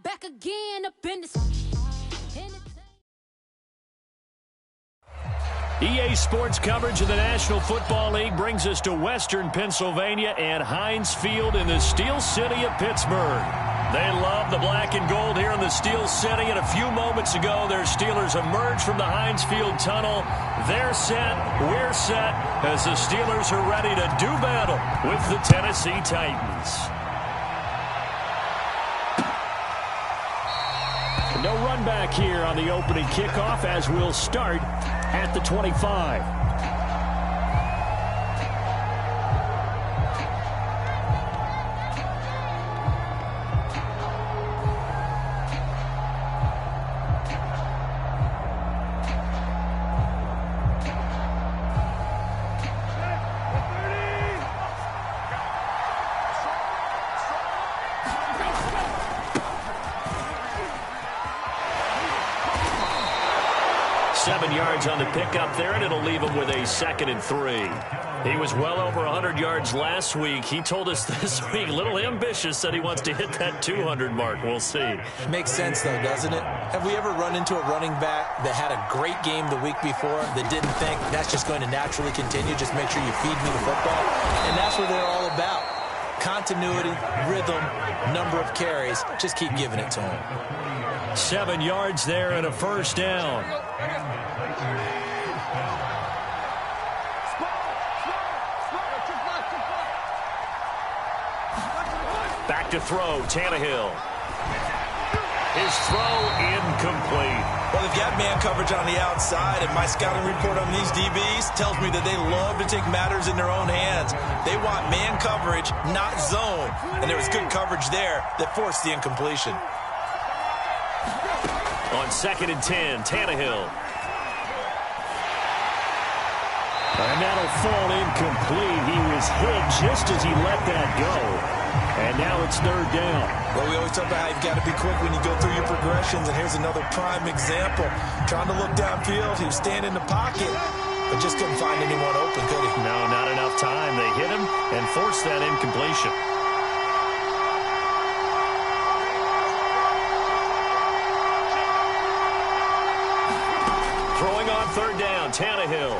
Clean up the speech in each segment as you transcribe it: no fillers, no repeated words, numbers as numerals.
back again up in this. EA Sports coverage of the National Football League brings us to Western Pennsylvania and Heinz Field in the Steel City of Pittsburgh. They love the black and gold here in the Steel City, and a few moments ago their Steelers emerged from the Heinz Field tunnel. They're set, we're set, as the Steelers are ready to do battle with the Tennessee Titans. No run back here on the opening kickoff as we'll start at the 25. On the pickup there, and it'll leave him with a 2nd and 3. He was well over 100 yards last week. He told us this week, a little ambitious, said he wants to hit that 200 mark. We'll see. Makes sense, though, doesn't it? Have we ever run into a running back that had a great game the week before that didn't think that's just going to naturally continue? Just make sure you feed me the football. And that's what they're all about. Continuity, rhythm, number of carries. Just keep giving it to him. 7 yards there and a first down. Back to throw, Tannehill. His throw incomplete. Well, they've got man coverage on the outside, and my scouting report on these DBs tells me that they love to take matters in their own hands. They want man coverage, not zone. And there was good coverage there that forced the incompletion. On 2nd and 10, Tannehill. And that'll fall incomplete. He was hit just as he let that go. And now it's 3rd down. Well, we always talk about how you've got to be quick when you go through your progressions, and here's another prime example. Trying to look downfield, he was standing in the pocket, but just couldn't find anyone open, could he? No, not enough time. They hit him and forced that incompletion. Throwing on 3rd down, Tannehill.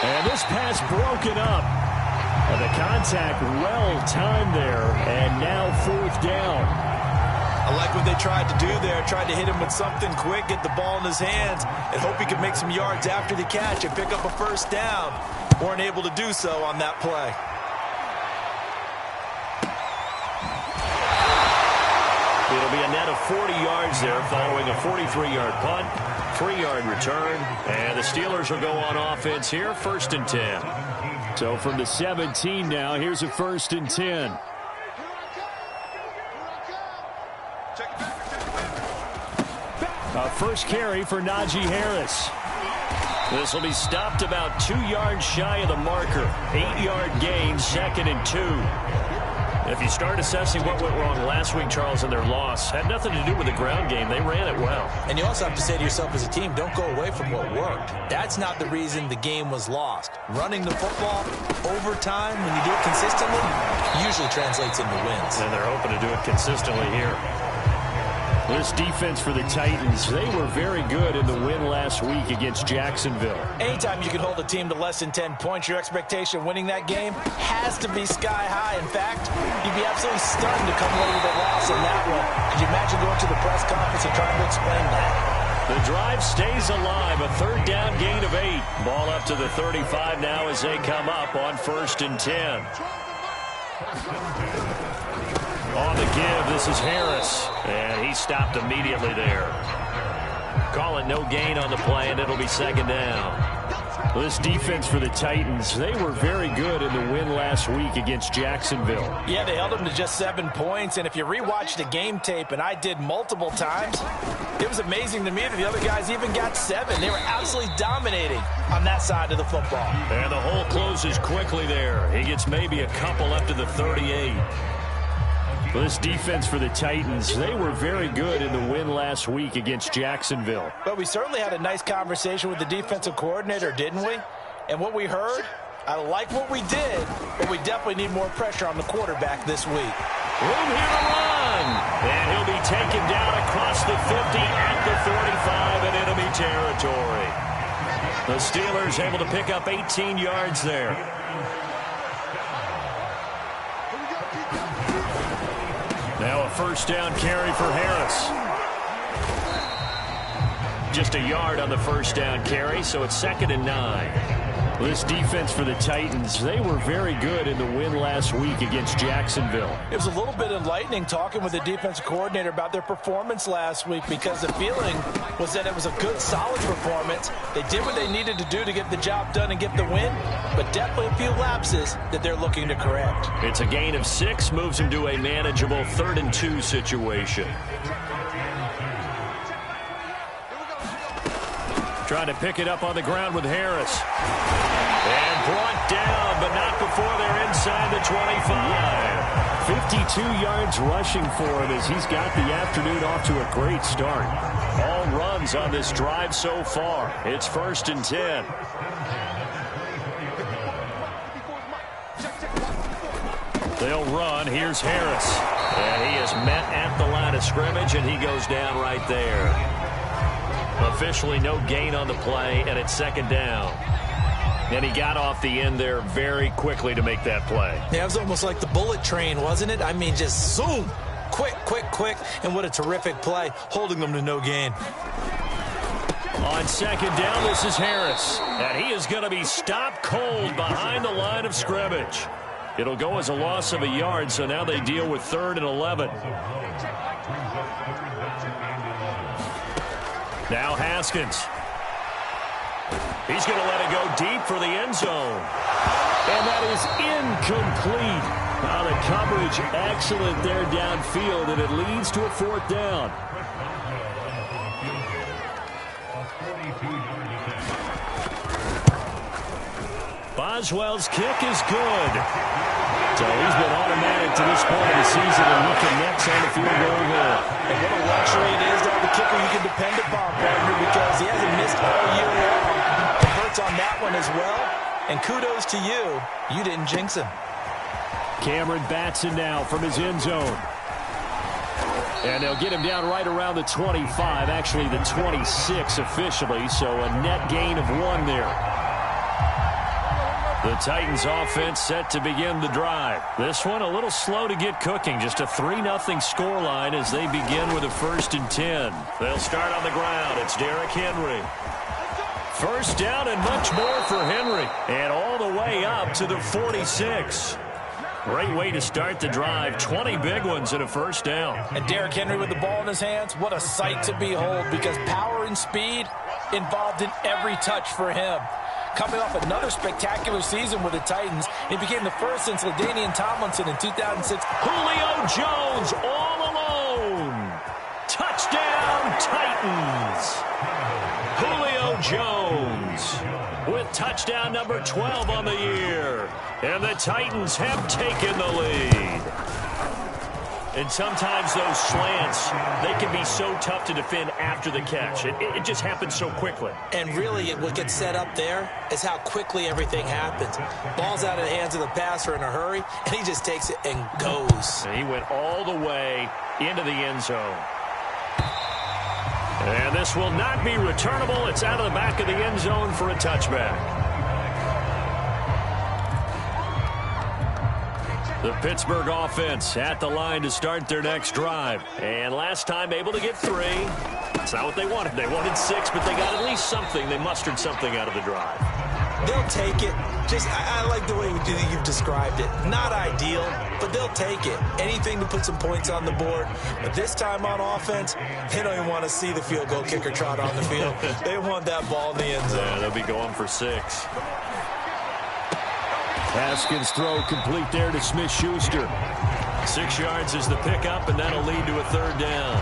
And this pass broken up. And the contact well-timed there, and now 4th down. I like what they tried to do there. Tried to hit him with something quick, get the ball in his hands, and hope he could make some yards after the catch and pick up a first down. Weren't able to do so on that play. It'll be a net of 40 yards there following a 43-yard punt, 3-yard return, and the Steelers will go on offense here, 1st and 10. So from the 17 now, here's a 1st and 10. A first carry for Najee Harris. This will be stopped about 2 yards shy of the marker. 8-yard gain, 2nd and 2. If you start assessing what went wrong last week, Charles, in their loss, had nothing to do with the ground game. They ran it well. And you also have to say to yourself as a team, don't go away from what worked. That's not the reason the game was lost. Running the football over time, when you do it consistently, usually translates into wins. And they're hoping to do it consistently here. This defense for the Titans, they were very good in the win last week against Jacksonville. Anytime you can hold a team to less than 10 points, your expectation of winning that game has to be sky high. In fact, you'd be absolutely stunned to come away with a loss in that one. Could you imagine going to the press conference and trying to explain that? The drive stays alive, a 3rd down gain of 8. Ball up to the 35 now as they come up on 1st and 10. On the give, this is Harris, and he stopped immediately there. Call it no gain on the play, and it'll be 2nd down. This defense for the Titans, they were very good in the win last week against Jacksonville. Yeah, they held them to just 7 points, and if you rewatch the game tape, and I did multiple times, it was amazing to me that the other guys even got 7. They were absolutely dominating on that side of the football. And the hole closes quickly there. He gets maybe a couple up to the 38. This defense for the Titans, they were very good in the win last week against Jacksonville. But we certainly had a nice conversation with the defensive coordinator, didn't we? And what we heard, I like what we did, but we definitely need more pressure on the quarterback this week. Room here to run. And he'll be taken down across the 50 at the 45 in enemy territory. The Steelers able to pick up 18 yards there. Now a first down carry for Harris. Just a yard on the first down carry, so it's 2nd and 9. Well, this defense for the Titans, they were very good in the win last week against Jacksonville. It was a little bit enlightening talking with the defensive coordinator about their performance last week, because the feeling was that it was a good, solid performance. They did what they needed to do to get the job done and get the win, but definitely a few lapses that they're looking to correct. It's a gain of 6, moves them to a manageable 3rd and 2 situation. Trying to pick it up on the ground with Harris. And brought down, but not before they're inside the 25. 52 yards rushing for him as he's got the afternoon off to a great start. All runs on this drive so far. It's 1st and 10. They'll run. Here's Harris. And he is met at the line of scrimmage, and he goes down right there. Officially no gain on the play, and it's 2nd down. And he got off the end there very quickly to make that play. Yeah, it was almost like the bullet train, wasn't it? I mean, just zoom. Quick, quick, quick. And what a terrific play, holding them to no gain. On 2nd down, this is Harris. And he is going to be stopped cold behind the line of scrimmage. It'll go as a loss of a yard, so now they deal with 3rd and 11. Now Haskins. He's going to let it go deep for the end zone. And that is incomplete. Now the coverage excellent there downfield, and it leads to a 4th down. Boswell's kick is good. So he's been automatic to this point of the season, and he connects on the field goal there. And what a luxury it is to have a kicker you can depend upon, partner, because he hasn't missed all year long. It hurts on that one as well. And kudos to you. You didn't jinx him. Cameron Batson now from his end zone. And they'll get him down right around the 25, actually the 26 officially, so a net gain of 1 there. The Titans offense set to begin the drive. This one a little slow to get cooking. Just a 3-0 scoreline as they begin with a 1st and 10. They'll start on the ground. It's Derrick Henry. First down and much more for Henry. And all the way up to the 46. Great way to start the drive. 20 big ones and a first down. And Derrick Henry with the ball in his hands, what a sight to behold, because power and speed involved in every touch for him. Coming off another spectacular season with the Titans, he became the first since LaDainian Tomlinson in 2006. Julio Jones all alone. Touchdown, Titans. Julio Jones with touchdown number 12 on the year. And the Titans have taken the lead. And sometimes those slants, they can be so tough to defend after the catch. It just happens so quickly. And really, what gets set up there is how quickly everything happens. Ball's out of the hands of the passer in a hurry, and he just takes it and goes. And he went all the way into the end zone. And this will not be returnable. It's out of the back of the end zone for a touchback. The Pittsburgh offense at the line to start their next drive. And last time able to get 3. It's not what they wanted. They wanted 6, but they got at least something. They mustered something out of the drive. They'll take it. I like the way you've described it. Not ideal, but they'll take it. Anything to put some points on the board. But this time on offense, they don't even want to see the field goal kicker trot on the field. They want that ball in the end zone. Yeah, they'll be going for 6. Haskins' throw complete there to Smith-Schuster. 6 yards is the pickup, and that'll lead to a 3rd down.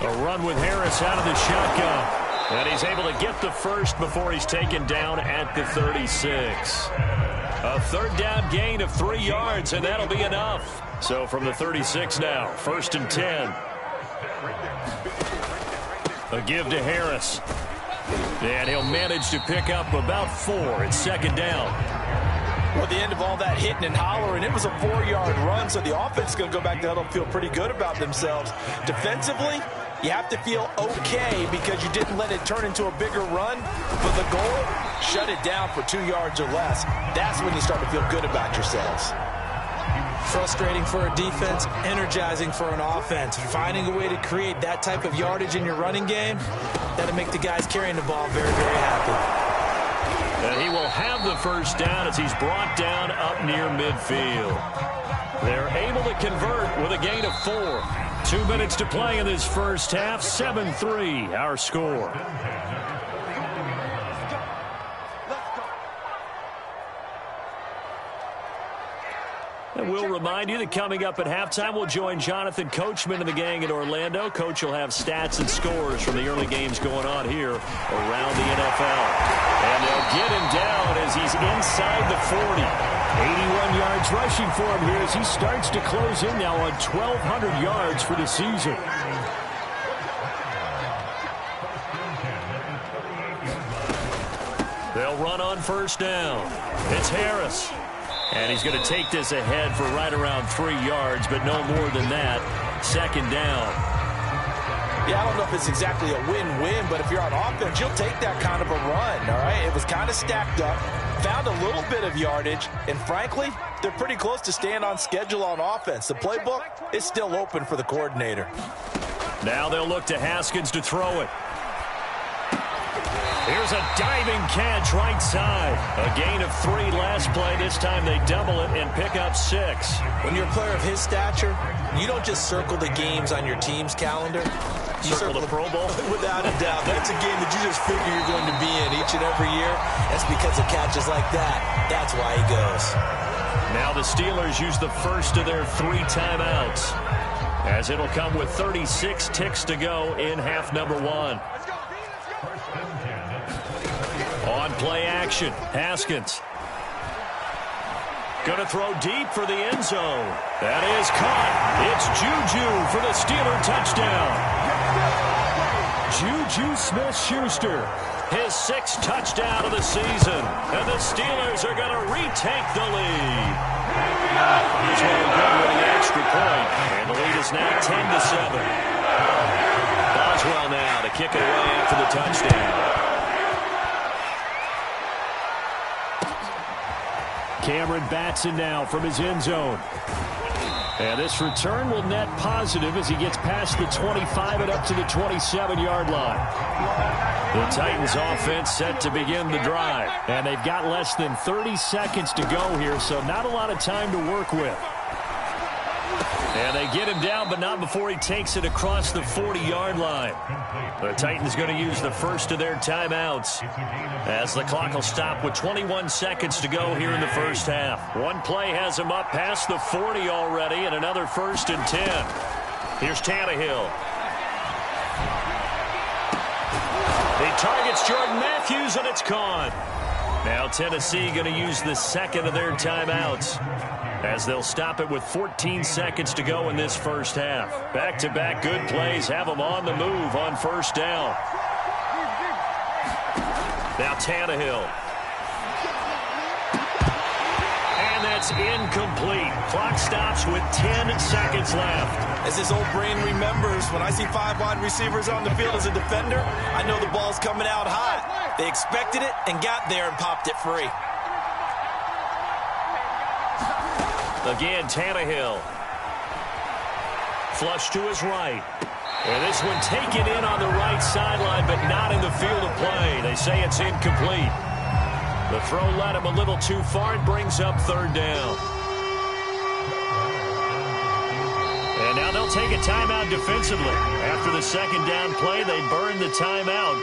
A run with Harris out of the shotgun. And he's able to get the first before he's taken down at the 36. A 3rd down gain of 3 yards, and that'll be enough. So from the 36 now, 1st and 10. A give to Harris. And he'll manage to pick up about 4. It's second down. Well, at the end of all that hitting and hollering, it was a 4-yard run, so the offense is going to go back to huddle and feel pretty good about themselves. Defensively, you have to feel okay because you didn't let it turn into a bigger run, but the goal, shut it down for 2 yards or less. That's when you start to feel good about yourselves. Frustrating for a defense, energizing for an offense. Finding a way to create that type of yardage in your running game, that'll make the guys carrying the ball very, very happy. And he will have the first down as he's brought down up near midfield. They're able to convert with a gain of 4. 2 minutes to play in this first half. 7-3 our score. And we'll remind you that coming up at halftime, we'll join Jonathan Coachman and the gang in Orlando. Coach will have stats and scores from the early games going on here around the NFL. And they'll get him down as he's inside the 40. 81 yards rushing for him here as he starts to close in now on 1,200 yards for the season. They'll run on first down. It's Harris. And he's going to take this ahead for right around 3 yards, but no more than that. Second down. Yeah, I don't know if it's exactly a win-win, but if you're on offense, you'll take that kind of a run, all right? It was kind of stacked up, found a little bit of yardage, and frankly, they're pretty close to staying on schedule on offense. The playbook is still open for the coordinator. Now they'll look to Haskins to throw it. Here's a diving catch right side. A gain of 3 last play. This time they double it and pick up 6. When you're a player of his stature, you don't just circle the games on your team's calendar. You circle the Pro Bowl? Without a doubt. That's a game that you just figure you're going to be in each and every year. That's because of catches like that. That's why he goes. Now the Steelers use the first of their 3 timeouts, as it'll come with 36 ticks to go in half number 1. On play action, Haskins. Going to throw deep for the end zone. That is caught. It's Juju for the Steeler touchdown. Juju Smith-Schuster, his 6th touchdown of the season. And the Steelers are going to retake the lead. He's really good with the extra point. And the lead is now 10-7. Boswell now to kick it away after the touchdown. Cameron Batson now from his end zone. And this return will net positive as he gets past the 25 and up to the 27-yard line. The Titans offense set to begin the drive. And they've got less than 30 seconds to go here, so not a lot of time to work with. And they get him down, but not before he takes it across the 40-yard line. The Titans going to use the first of their timeouts, as the clock will stop with 21 seconds to go here in the first half. One play has him up past the 40 already, and another 1st and 10. Here's Tannehill. He targets Jordan Matthews, and it's caught. Now Tennessee going to use the second of their timeouts, as they'll stop it with 14 seconds to go in this first half. Back-to-back good plays have them on the move on first down. Now Tannehill. And that's incomplete. Clock stops with 10 seconds left. As his old brain remembers, when I see 5 wide receivers on the field as a defender, I know the ball's coming out hot. They expected it and got there and popped it free. Again, Tannehill. Flush to his right. And this one taken in on the right sideline, but not in the field of play. They say it's incomplete. The throw led him a little too far and brings up 3rd down. And now they'll take a timeout defensively. After the second down play, they burn the timeout,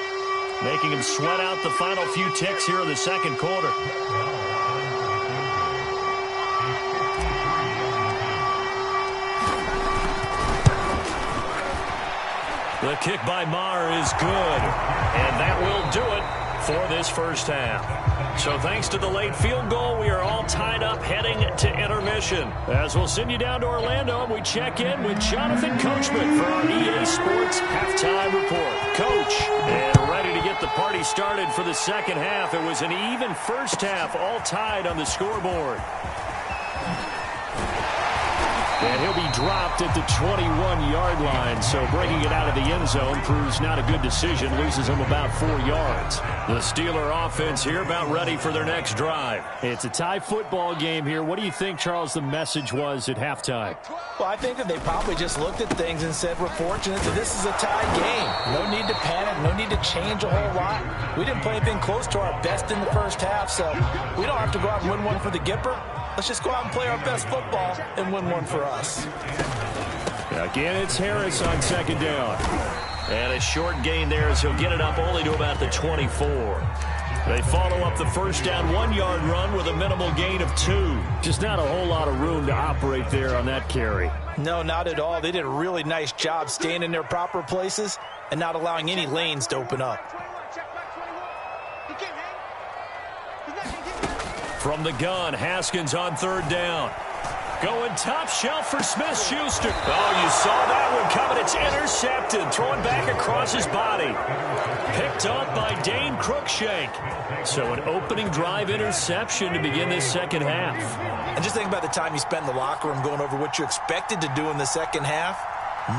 making him sweat out the final few ticks here in the second quarter. The kick by Maher is good, and that will do it for this first half. So thanks to the late field goal, we are all tied up heading to intermission. As we'll send you down to Orlando, we check in with Jonathan Coachman for our EA Sports Halftime Report. Coach, and ready to get the party started for the second half. It was an even first half, all tied on the scoreboard. And he'll be dropped at the 21-yard line, so breaking it out of the end zone proves not a good decision, loses him about 4 yards. The Steeler offense here about ready for their next drive. It's a tie football game here. What do you think, Charles, the message was at halftime? Well, I think that they probably just looked at things and said, we're fortunate that this is a tied game. No need to panic, no need to change a whole lot. We didn't play anything close to our best in the first half, so we don't have to go out and win one for the Gipper. Let's just go out and play our best football and win one for us. Again, it's Harris on second down. And a short gain there as he'll get it up only to about the 24. They follow up the first down 1-yard run with a minimal gain of 2. Just not a whole lot of room to operate there on that carry. No, not at all. They did a really nice job staying in their proper places and not allowing any lanes to open up. From the gun, Haskins on third down. Going top shelf for Smith-Schuster. Oh, you saw that one coming. It's intercepted. Throwing back across his body. Picked up by Dane Cruikshank. So an opening drive interception to begin this second half. And just think about the time you spent in the locker room going over what you expected to do in the second half.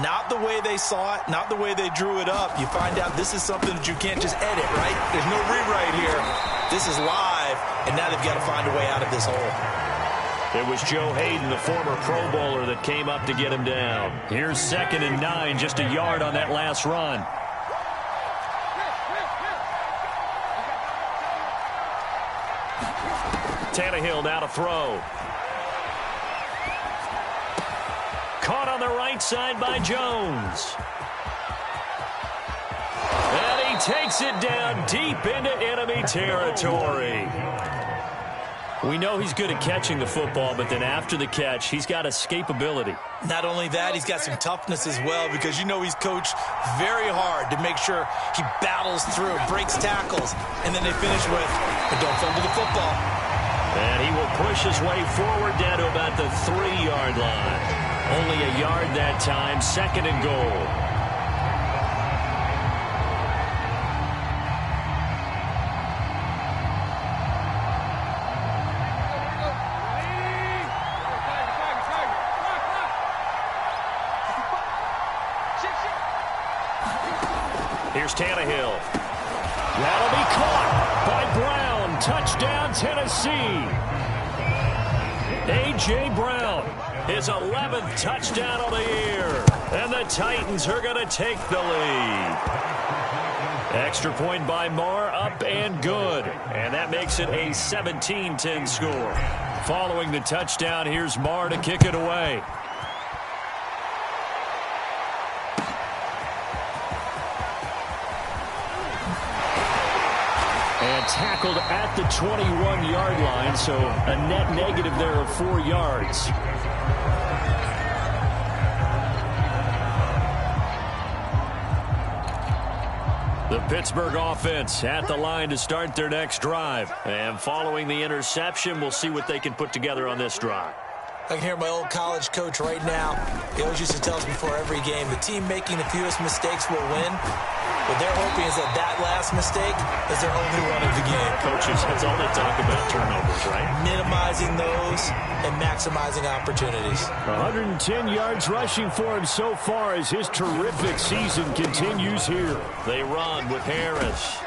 Not the way they saw it, not the way they drew it up. You find out this is something that you can't just edit, right? There's no rewrite here. This is live, and now they've got to find a way out of this hole. It was Joe Hayden, the former Pro Bowler, that came up to get him down. Here's 2nd and 9, just a yard on that last run. Tannehill now to throw. Caught on the right side by Jones. And he takes it down deep into enemy territory. We know he's good at catching the football, but then after the catch, he's got escapability. Not only that, he's got some toughness as well, because you know he's coached very hard to make sure he battles through, breaks tackles, and then they finish with, but don't fumble the football. And he will push his way forward down to about the 3-yard line. Only a yard that time, 2nd and goal. Here's Tannehill. That'll be caught by Brown. Touchdown, Tennessee. A.J. Brown, his 11th touchdown of the year. And the Titans are going to take the lead. Extra point by Marr, up and good. And that makes it a 17-10 score. Following the touchdown, here's Marr to kick it away. And tackled at the 21-yard line, so a net negative there of 4 yards. The Pittsburgh offense at the line to start their next drive. And following the interception, we'll see what they can put together on this drive. I can hear my old college coach right now. He always used to tell us before every game, the team making the fewest mistakes will win. What they're hoping is that last mistake is their only run of the game. Coaches, that's all they talk about, turnovers, right? Minimizing those and maximizing opportunities. 110 yards rushing for him so far as his terrific season continues here. They run with Harris.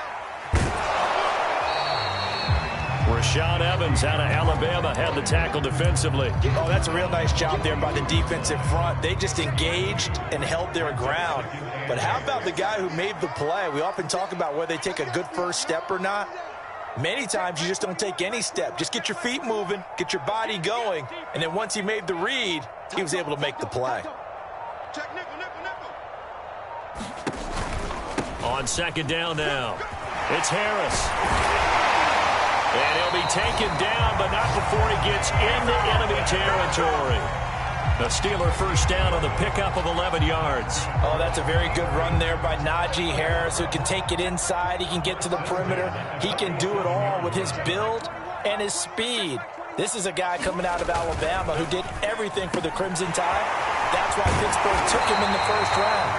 Rashaan Evans out of Alabama had the tackle defensively. Oh, that's a real nice job there by the defensive front. They just engaged and held their ground. But how about the guy who made the play? We often talk about whether they take a good first step or not. Many times you just don't take any step. Just get your feet moving, get your body going, and then once he made the read, he was able to make the play. On second down now, it's Harris. And he'll be taken down, but not before he gets into enemy territory. The Steeler first down on the pickup of 11 yards. Oh, that's a very good run there by Najee Harris, who can take it inside. He can get to the perimeter. He can do it all with his build and his speed. This is a guy coming out of Alabama who did everything for the Crimson Tide. That's why Pittsburgh took him in the first round.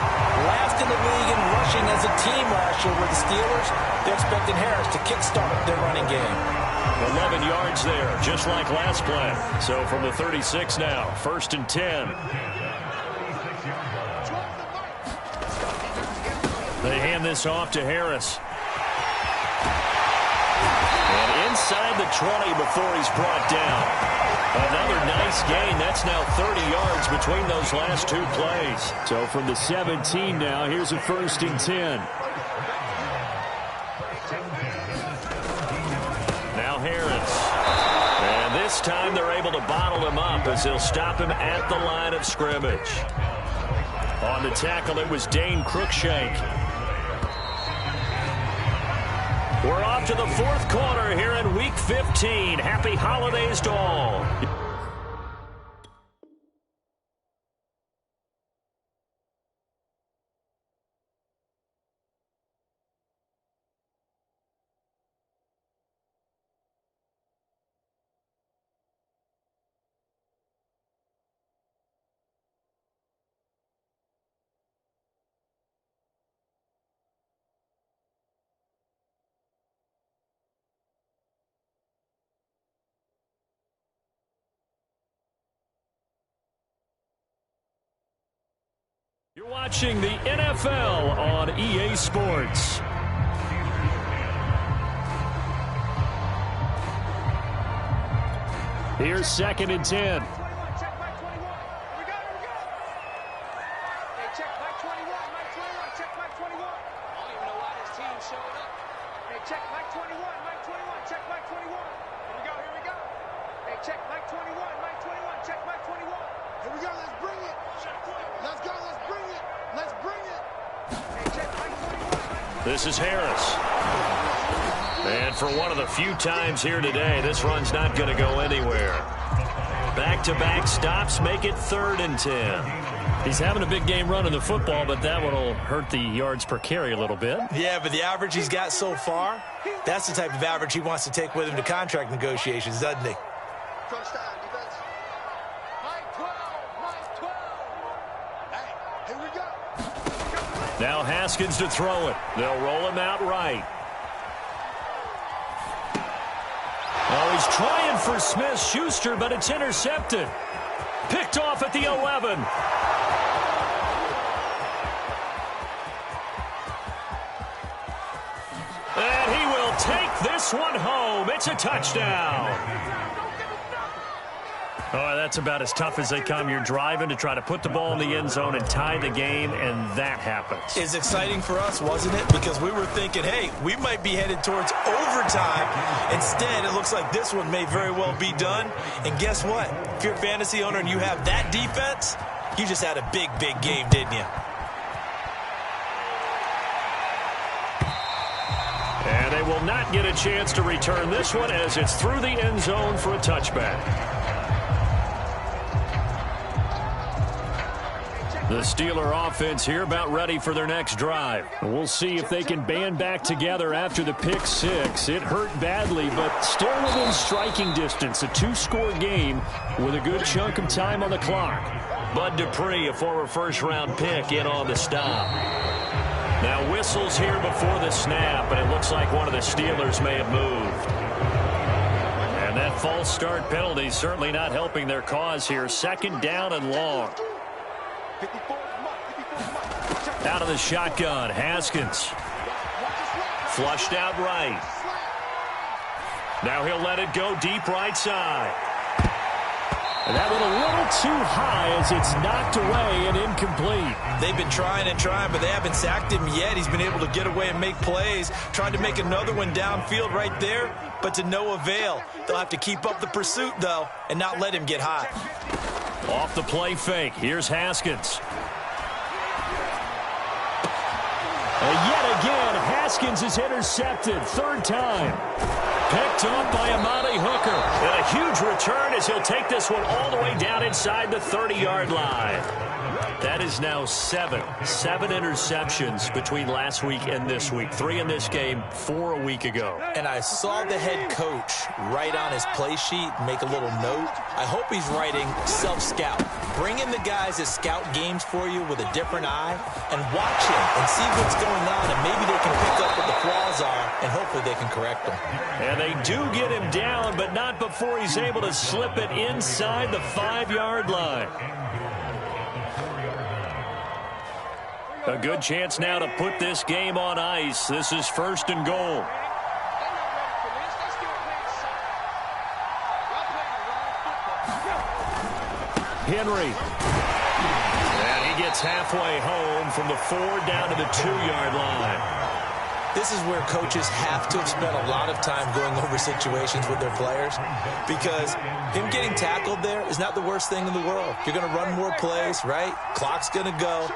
Last in the league in rushing as a team last year were the Steelers. They're expecting Harris to kickstart their running game. 11 yards there, just like last play. So from the 36 now, 1st and 10. They hand this off to Harris. And inside the 20 before he's brought down. Another nice gain. That's now 30 yards between those last two plays. So from the 17 now, here's a 1st and 10. Now Harris. And this time they're able to bottle him up as they'll stop him at the line of scrimmage. On the tackle, it was Dane Cruikshank. We're off to the 4th quarter here in Week 15. Happy holidays to all. You're watching the NFL on EA Sports. Here's 2nd and 10. Check Mike 21. Here we go. Hey, check Mike 21. Mike 21. Check Mike 21. I don't even know why this team's showing up. Hey, check Mike 21. Mike 21. Check Mike 21. Here we go. Hey, check Mike 21. Mike 21. Check Mike 21. Here we go. Let's bring it. Let's go. Let's bring it. Let's bring it. Hey, check Mike 21. This is Harris. And for one of the few times here today, this run's not going to go anywhere. Back-to-back stops make it 3rd and 10. He's having a big game running the football, but that one will hurt the yards per carry a little bit. Yeah, but the average he's got so far, that's the type of average he wants to take with him to contract negotiations, doesn't he? Crunch time, defense. Mike 12. Mike 12. Hey, here we go. Now Haskins to throw it. They'll roll him out right. Oh, he's trying for Smith-Schuster, but it's intercepted. Picked off at the 11. And he will take this one home. It's a touchdown. Oh, that's about as tough as they come. You're driving to try to put the ball in the end zone and tie the game, and that happens. It's exciting for us, wasn't it? Because we were thinking, hey, we might be headed towards overtime. Instead, it looks like this one may very well be done. And guess what? If you're a fantasy owner and you have that defense, you just had a big, big game, didn't you? And they will not get a chance to return this one as it's through the end zone for a touchback. The Steeler offense here about ready for their next drive. We'll see if they can band back together after the pick six. It hurt badly, but still within striking distance. A 2-score game with a good chunk of time on the clock. Bud Dupree, a former first-round pick, in on the stop. Now whistles here before the snap, and it looks like one of the Steelers may have moved. And that false start penalty certainly not helping their cause here. 2nd down and long. Out of the shotgun, Haskins. Flushed out right. Now he'll let it go deep right side. And that one a little too high as it's knocked away and incomplete. They've been trying and trying, but they haven't sacked him yet. He's been able to get away and make plays. Tried to make another one downfield right there, but to no avail. They'll have to keep up the pursuit, though, and not let him get hot. Off the play fake. Here's Haskins. Yet again, Haskins is intercepted. 3rd time. Picked off by Amani Hooker. And a huge return as he'll take this one all the way down inside the 30-yard line. That is now seven interceptions between last week and this week. 3 in this game, 4 a week ago. And I saw the head coach write on his play sheet, make a little note. I hope he's writing self-scout. Bring in the guys that scout games for you with a different eye and watch him and see what's going on, and maybe they can pick up what the flaws are, and hopefully they can correct them. And they do get him down, but not before he's able to slip it inside the 5-yard line. A good chance now to put this game on ice. This is 1st and goal. Henry. And he gets halfway home from the 4 down to the 2-yard line. This is where coaches have to have spent a lot of time going over situations with their players, because him getting tackled there is not the worst thing in the world. You're going to run more plays, right? Clock's going to go.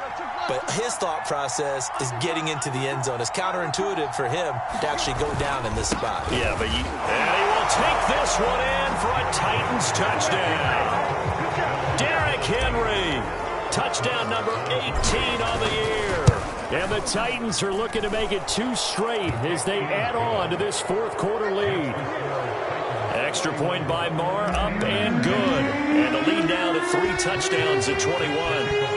But his thought process is getting into the end zone. It's counterintuitive for him to actually go down in this spot. Yeah, but and he will take this one in for a Titans touchdown. Derrick Henry, touchdown number 18 on the year. And the Titans are looking to make it 2 straight as they add on to this 4th quarter lead. Extra point by Marr, up and good. And the lead down to 3 touchdowns at 21.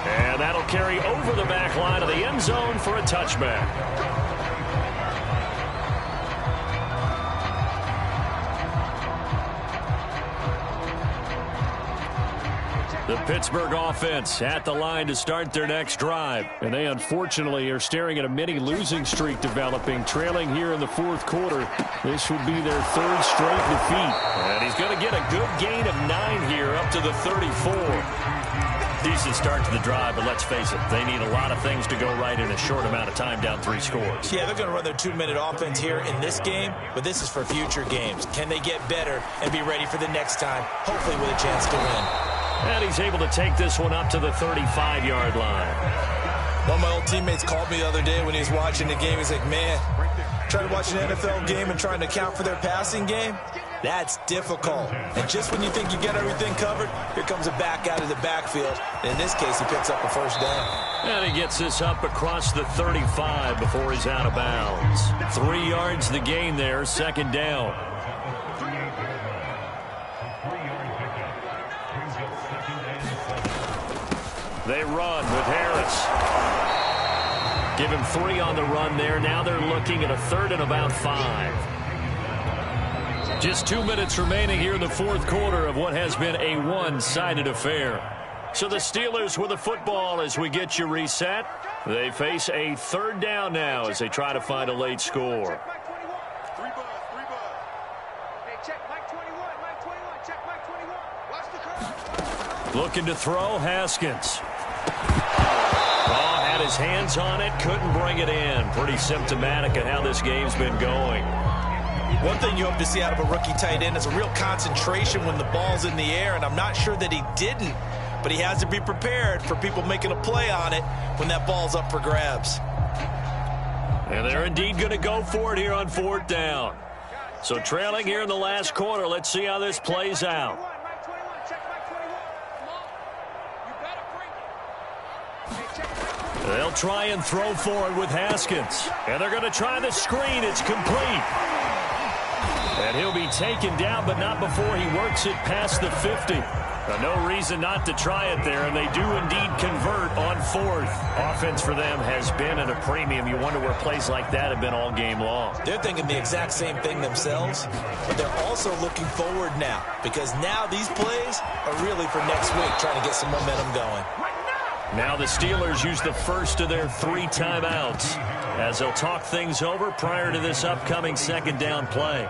And that'll carry over the back line of the end zone for a touchback. The Pittsburgh offense at the line to start their next drive. And they unfortunately are staring at a mini losing streak developing, trailing here in the 4th quarter. This would be their 3rd straight defeat. And he's going to get a good gain of 9 here up to the 34. Decent start to the drive, but let's face it, they need a lot of things to go right in a short amount of time, down 3 scores. Yeah, they're going to run their 2-minute offense here in this game, but this is for future games. Can they get better and be ready for the next time, hopefully with a chance to win? And he's able to take this one up to the 35-yard line. One of my old teammates called me the other day when he was watching the game. He's like, man, trying to watch an NFL game and trying to account for their passing game, that's difficult. And just when you think you get everything covered, here comes a back out of the backfield. And in this case, he picks up a 1st down. And he gets this up across the 35 before he's out of bounds. 3 yards the gain there, 2nd down. They run with Harris. Give him 3 on the run there. Now they're looking at a 3rd and about 5. Just 2 minutes remaining here in the 4th quarter of what has been a one-sided affair. So the Steelers with the football as we get you reset. They face a 3rd down now as they try to find a late score. Looking to throw, Haskins. Had his hands on it, couldn't bring it in. Pretty symptomatic of how this game's been going. One thing you hope to see out of a rookie tight end is a real concentration when the ball's in the air, and I'm not sure that he didn't, but he has to be prepared for people making a play on it when that ball's up for grabs. And they're indeed going to go for it here on 4th down. So trailing here in the last quarter, let's see how this plays out. They'll try and throw forward with Haskins. And they're going to try the screen. It's complete. And he'll be taken down, but not before he works it past the 50. No reason not to try it there, and they do indeed convert on 4th. Offense for them has been at a premium. You wonder where plays like that have been all game long. They're thinking the exact same thing themselves, but they're also looking forward now, because now these plays are really for next week, trying to get some momentum going. Now the Steelers use the 1st of their 3 timeouts as they'll talk things over prior to this upcoming 2nd down play.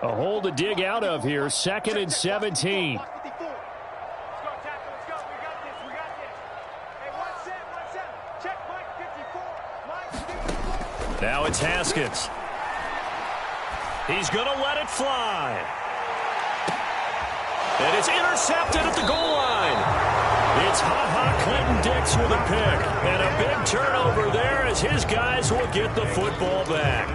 A hole to dig out of here, 2nd and 17. Now it's Haskins. He's going to let it fly. And it's intercepted at the goal line. It's Clinton-Dix with a pick. And a big turnover there as his guys will get the football back.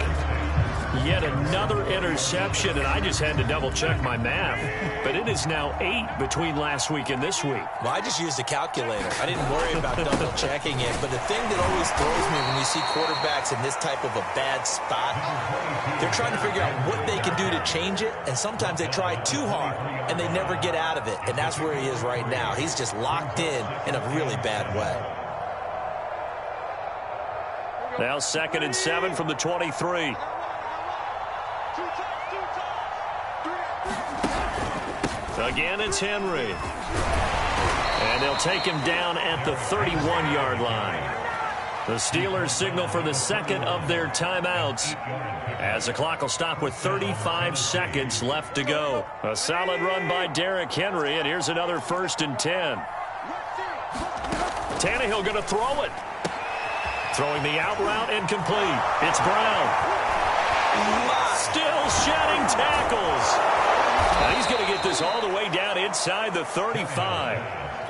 Yet another interception, and I just had to double-check my math. But it is now 8 between last week and this week. Well, I just used a calculator. I didn't worry about double-checking it. But the thing that always throws me when you see quarterbacks in this type of a bad spot, they're trying to figure out what they can do to change it, and sometimes they try too hard, and they never get out of it. And that's where he is right now. He's just locked in a really bad way. Now 2nd and 7 from the 23. Again, it's Henry. And they'll take him down at the 31-yard line. The Steelers signal for the second of their timeouts as the clock will stop with 35 seconds left to go. A solid run by Derrick Henry, and here's another 1st and 10. Tannehill going to throw it. Throwing the out route incomplete. It's Brown. Still shedding tackles. Now he's going to get this all the way down inside the 35.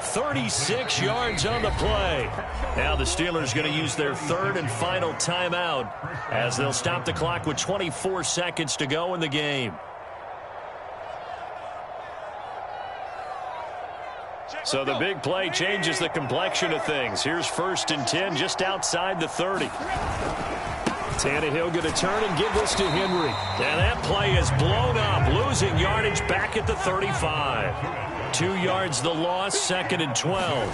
36 yards on the play. Now the Steelers going to use their 3rd and final timeout as they'll stop the clock with 24 seconds to go in the game. So the big play changes the complexion of things. Here's 1st and 10 just outside the 30. Tannehill going to turn and give this to Henry. And that play is blown up, losing yardage back at the 35. 2 yards the loss, 2nd and 12.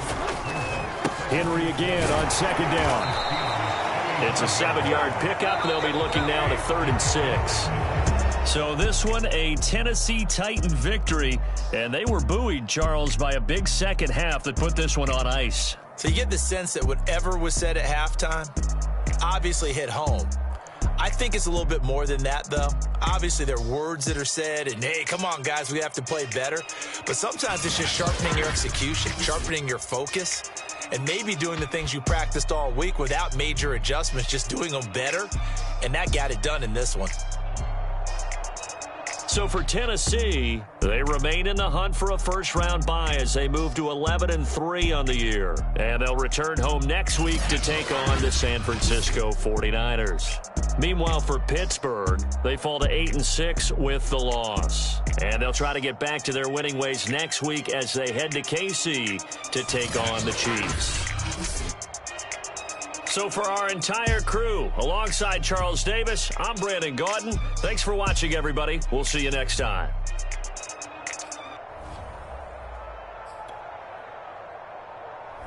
Henry again on 2nd down. It's a 7-yard pickup. They'll be looking now to 3rd and 6. So this one, a Tennessee Titan victory. And they were buoyed, Charles, by a big second half that put this one on ice. So you get the sense that whatever was said at halftime obviously hit home. I think it's a little bit more than that, though. Obviously, there are words that are said, and, hey, come on, guys, we have to play better. But sometimes it's just sharpening your execution, sharpening your focus, and maybe doing the things you practiced all week without major adjustments, just doing them better. And that got it done in this one. So for Tennessee, they remain in the hunt for a first-round bye as they move to 11-3 on the year. And they'll return home next week to take on the San Francisco 49ers. Meanwhile, for Pittsburgh, they fall to 8-6 with the loss. And they'll try to get back to their winning ways next week as they head to KC to take on the Chiefs. So for our entire crew, alongside Charles Davis, I'm Brandon Gaudin. Thanks for watching, everybody. We'll see you next time.